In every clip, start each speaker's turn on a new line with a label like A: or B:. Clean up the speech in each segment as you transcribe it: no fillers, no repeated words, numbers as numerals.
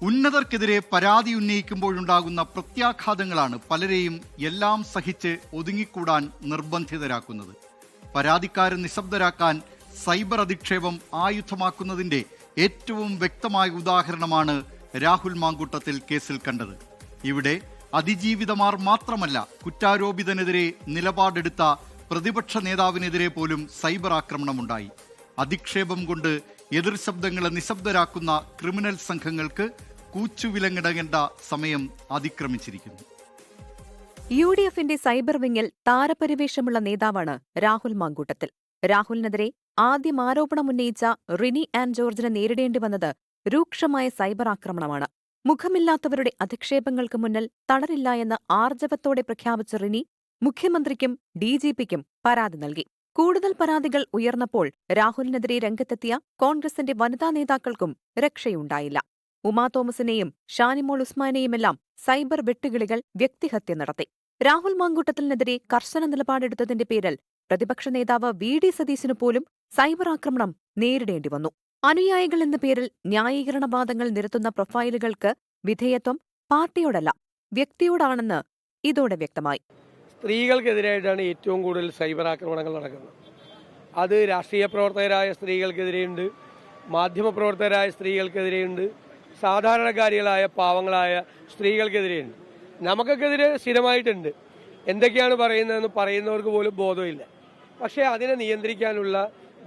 A: ഉന്നതർക്കെതിരെ പരാതി ഉന്നയിക്കുമ്പോഴുണ്ടാകുന്ന പ്രത്യാഘാതങ്ങളാണ് പലരെയും എല്ലാം സഹിച്ച് ഒതുങ്ങിക്കൂടാൻ നിർബന്ധിതരാക്കുന്നത്. പരാതിക്കാരെ നിശബ്ദരാക്കാൻ സൈബർ അധിക്ഷേപം ആയുധമാക്കുന്നതിൻ്റെ ഏറ്റവും വ്യക്തമായ ഉദാഹരണമാണ് രാഹുൽ മാങ്കൂട്ടത്തിൽ കേസിൽ കണ്ടത്. ഇവിടെ അതിജീവിതമാർ മാത്രമല്ല, കുറ്റാരോപിതനെതിരെ നിലപാടെടുത്ത പ്രതിപക്ഷ നേതാവിനെതിരെ പോലും സൈബർ ആക്രമണമുണ്ടായി. അധിക്ഷേപം കൊണ്ട് എതിർ ശബ്ദങ്ങളെ നിശബ്ദരാക്കുന്ന ക്രിമിനൽ സംഘങ്ങൾക്ക് കൂച്ചുവിലങ്ങിടങ്ങേണ്ട സമയം അതിക്രമിച്ചിരിക്കുന്നു.
B: UDFന്റെ സൈബർ വിങ്ങിൽ താരപരിവേഷമുള്ള നേതാവാണ് രാഹുൽ മാങ്കൂട്ടത്തിൽ. രാഹുലിനെതിരെ ആദ്യം ആരോപണമുന്നയിച്ച റിനി ആൻ ജോർജിനെ നേരിടേണ്ടി വന്നത് രൂക്ഷമായ സൈബർ ആക്രമണമാണ്. മുഖമില്ലാത്തവരുടെ അധിക്ഷേപങ്ങൾക്ക് മുന്നിൽ തളരില്ല എന്ന് ആർജവത്തോടെ പ്രഖ്യാപിച്ച റിനി മുഖ്യമന്ത്രിക്കും DGPക്കും പരാതി നൽകി. കൂടുതൽ പരാതികൾ ഉയർന്നപ്പോൾ രാഹുലിനെതിരെ രംഗത്തെത്തിയ കോൺഗ്രസിന്റെ വനിതാ നേതാക്കൾക്കും രക്ഷയുണ്ടായില്ല. ഉമാ തോമസിനെയും ഷാനിമോൾ ഉസ്മാനെയുമെല്ലാം സൈബർ വെട്ടുകിളികൾ വ്യക്തിഹത്യ നടത്തി. രാഹുൽ മാങ്കൂട്ടത്തിനെതിരെ കർശന നിലപാടെടുത്തതിന്റെ പേരിൽ പ്രതിപക്ഷ നേതാവ് VD സതീശനു പോലും സൈബർ ആക്രമണം നേരിടേണ്ടി വന്നു. അനുയായികൾ എന്ന പേരിൽ ന്യായീകരണവാദങ്ങൾ നിരത്തുന്ന പ്രൊഫൈലുകൾക്ക് വിധേയത്വം പാർട്ടിയോടല്ല, വ്യക്തിയോടാണെന്ന് ഇതോടെ വ്യക്തമായി.
C: സ്ത്രീകൾക്കെതിരായിട്ടാണ് ഏറ്റവും കൂടുതൽ സൈബർ ആക്രമണങ്ങൾ നടക്കുന്നത്. അത് രാഷ്ട്രീയ പ്രവർത്തകരായ സ്ത്രീകൾക്കെതിരെയുണ്ട്, മാധ്യമപ്രവർത്തകരായ സ്ത്രീകൾക്കെതിരെയുണ്ട്, സാധാരണക്കാരികളായ പാവങ്ങളായ സ്ത്രീകൾക്കെതിരെയുണ്ട്. നമുക്കെതിരെ സ്ഥിരമായിട്ടുണ്ട്. എന്തൊക്കെയാണ് പറയുന്നതെന്ന് പറയുന്നവർക്ക് പോലും ബോധമില്ല. പക്ഷേ അതിനെ നിയന്ത്രിക്കാനുള്ള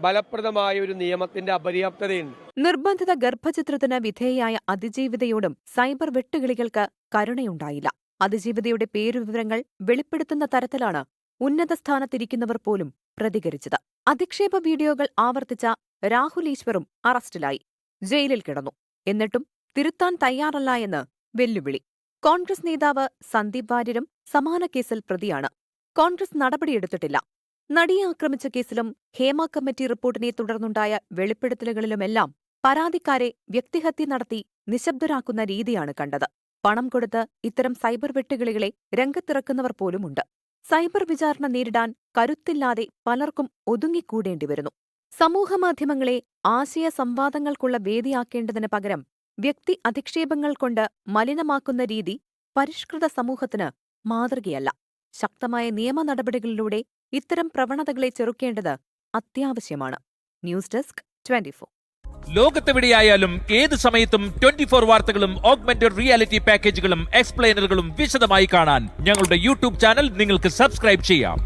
C: ഫലപ്രദമായ ഒരു നിയമത്തിന്റെ അപര്യാപ്തതയുണ്ട്.
B: നിർബന്ധിത ഗർഭചിത്രത്തിന് വിധേയയായ അതിജീവിതയോടും സൈബർ വെട്ടുകിളികൾക്ക് കരുണയുണ്ടായില്ല. അതിജീവിതയുടെ പേരുവിവരങ്ങൾ വെളിപ്പെടുത്തുന്ന തരത്തിലാണ് ഉന്നത സ്ഥാനത്തിരിക്കുന്നവർ പോലും പ്രതികരിച്ചത്. അധിക്ഷേപ വീഡിയോകൾ ആവർത്തിച്ച രാഹുൽ ഈശ്വറും അറസ്റ്റിലായി, ജയിലിൽ കിടന്നു. എന്നിട്ടും തിരുത്താൻ തയ്യാറല്ല എന്ന് വെല്ലുവിളി. കോൺഗ്രസ് നേതാവ് സന്ദീപ് വാര്യരും സമാന കേസിൽ പ്രതിയാണ്. കോൺഗ്രസ് നടപടിയെടുത്തിട്ടില്ല. നടിയെ ആക്രമിച്ച കേസിലും ഹേമ കമ്മിറ്റി റിപ്പോർട്ടിനെ തുടർന്നുണ്ടായ വെളിപ്പെടുത്തലുകളിലുമെല്ലാം പരാതിക്കാരെ വ്യക്തിഹത്യ നടത്തി നിശബ്ദരാക്കുന്ന രീതിയാണ് കണ്ടത്. പണം കൊടുത്ത് ഇത്തരം സൈബർ വെട്ടുകിളികളെ രംഗത്തിറക്കുന്നവർ പോലുമുണ്ട്. സൈബർ വിചാരണ നേരിടാൻ കരുത്തില്ലാതെ പലർക്കും ഒതുങ്ങിക്കൂടേണ്ടിവരുന്നു. സമൂഹമാധ്യമങ്ങളെ ആശയ സംവാദങ്ങൾക്കുള്ള വേദിയാക്കേണ്ടതിന് പകരം വ്യക്തി അധിക്ഷേപങ്ങൾ കൊണ്ട് മലിനമാക്കുന്ന രീതി പരിഷ്കൃത സമൂഹത്തിന് മാതൃകയല്ല. ശക്തമായ നിയമ നടപടികളിലൂടെ ഇത്തരം പ്രവണതകളെ ചെറുക്കേണ്ടത് അത്യാവശ്യമാണ്. News desk 24.
D: ലോകത്തെവിടെയായാലും ഏത് സമയത്തും 24 വാർത്തകളും ഓഗ്മെന്റഡ് റിയാലിറ്റി പാക്കേജുകളും എക്സ്പ്ലെയിനറുകളും വിശദമായി കാണാൻ ഞങ്ങളുടെ YouTube ചാനൽ നിങ്ങൾക്ക് സബ്സ്ക്രൈബ് ചെയ്യാം.